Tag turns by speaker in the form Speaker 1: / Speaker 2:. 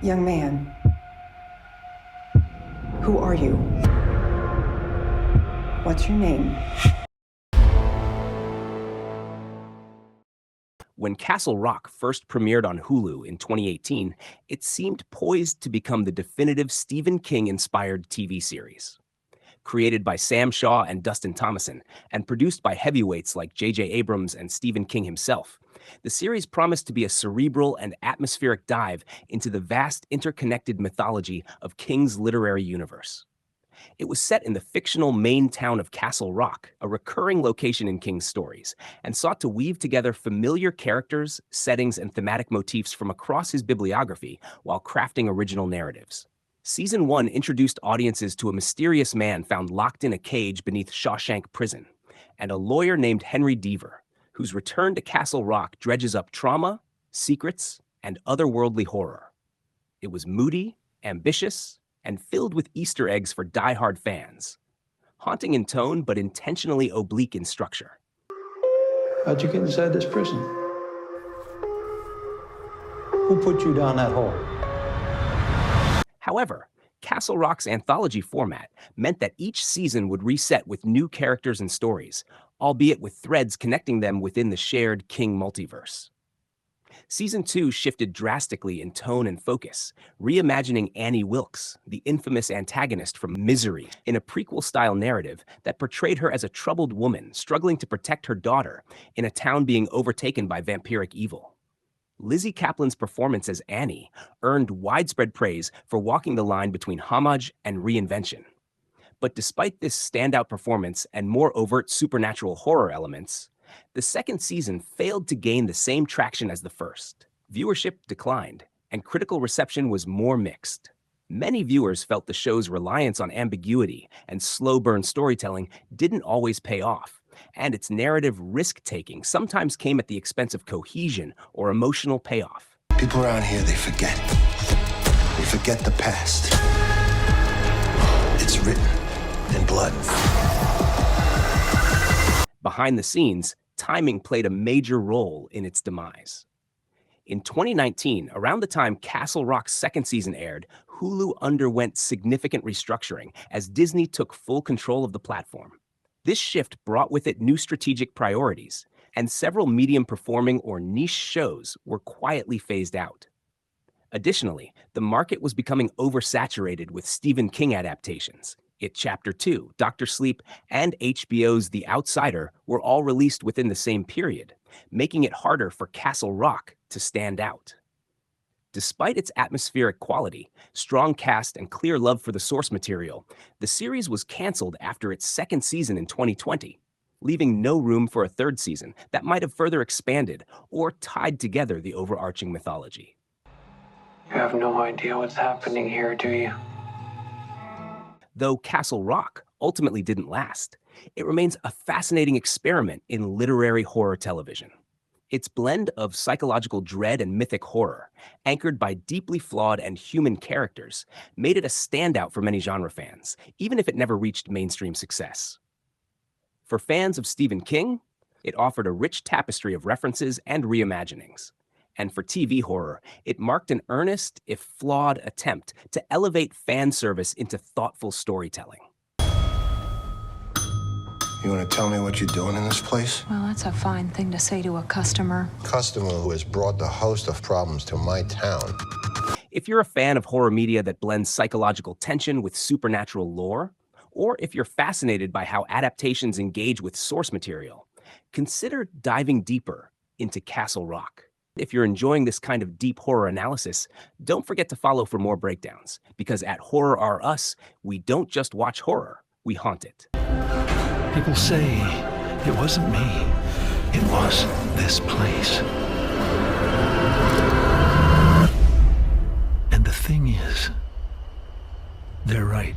Speaker 1: Young man, who are you? What's your name?
Speaker 2: When Castle Rock first premiered on Hulu in 2018, it seemed poised to become the definitive Stephen King-inspired TV series. Created by Sam Shaw and Dustin Thomason, and produced by heavyweights like J.J. Abrams and Stephen King himself, the series promised to be a cerebral and atmospheric dive into the vast interconnected mythology of King's literary universe. It was set in the fictional Maine town of Castle Rock, a recurring location in King's stories, and sought to weave together familiar characters, settings, and thematic motifs from across his bibliography while crafting original narratives. Season 1 introduced audiences to a mysterious man found locked in a cage beneath Shawshank Prison, and a lawyer named Henry Deaver, whose return to Castle Rock dredges up trauma, secrets, and otherworldly horror. It was moody, ambitious, and filled with Easter eggs for die-hard fans. Haunting in tone, but intentionally oblique in structure.
Speaker 3: How'd you get inside this prison? Who put you down that hole?
Speaker 2: However, Castle Rock's anthology format meant that each season would reset with new characters and stories, albeit with threads connecting them within the shared King multiverse. Season 2 shifted drastically in tone and focus, reimagining Annie Wilkes, the infamous antagonist from Misery, in a prequel-style narrative that portrayed her as a troubled woman struggling to protect her daughter in a town being overtaken by vampiric evil. Lizzie Kaplan's performance as Annie earned widespread praise for walking the line between homage and reinvention. But despite this standout performance and more overt supernatural horror elements, the second season failed to gain the same traction as the first. Viewership declined, and critical reception was more mixed. Many viewers felt the show's reliance on ambiguity and slow-burn storytelling didn't always pay off, and its narrative risk-taking sometimes came at the expense of cohesion or emotional payoff.
Speaker 4: People around here, they forget. They forget the past. It's written in blood.
Speaker 2: Behind the scenes, timing played a major role in its demise. In 2019, around the time Castle Rock's second season aired, Hulu underwent significant restructuring as Disney took full control of the platform. This shift brought with it new strategic priorities, and several medium-performing or niche shows were quietly phased out. Additionally, the market was becoming oversaturated with Stephen King adaptations. It Chapter 2, Dr. Sleep, and HBO's The Outsider were all released within the same period, making it harder for Castle Rock to stand out. Despite its atmospheric quality, strong cast, and clear love for the source material, the series was canceled after its second season in 2020, leaving no room for a third season that might have further expanded or tied together the overarching mythology.
Speaker 5: You have no idea what's happening here, do you?
Speaker 2: Though Castle Rock ultimately didn't last, it remains a fascinating experiment in literary horror television. Its blend of psychological dread and mythic horror, anchored by deeply flawed and human characters, made it a standout for many genre fans, even if it never reached mainstream success. For fans of Stephen King, it offered a rich tapestry of references and reimaginings. And for TV horror, it marked an earnest, if flawed, attempt to elevate fan service into thoughtful storytelling.
Speaker 4: You want to tell me what you're doing in this place?
Speaker 6: Well, that's a fine thing to say to a customer.
Speaker 4: Customer who has brought a host of problems to my town.
Speaker 2: If you're a fan of horror media that blends psychological tension with supernatural lore, or if you're fascinated by how adaptations engage with source material, consider diving deeper into Castle Rock. If you're enjoying this kind of deep horror analysis, don't forget to follow for more breakdowns, because at Horror Are Us, we don't just watch horror, we haunt it.
Speaker 7: People say it wasn't me, it was this place. And the thing is, they're right.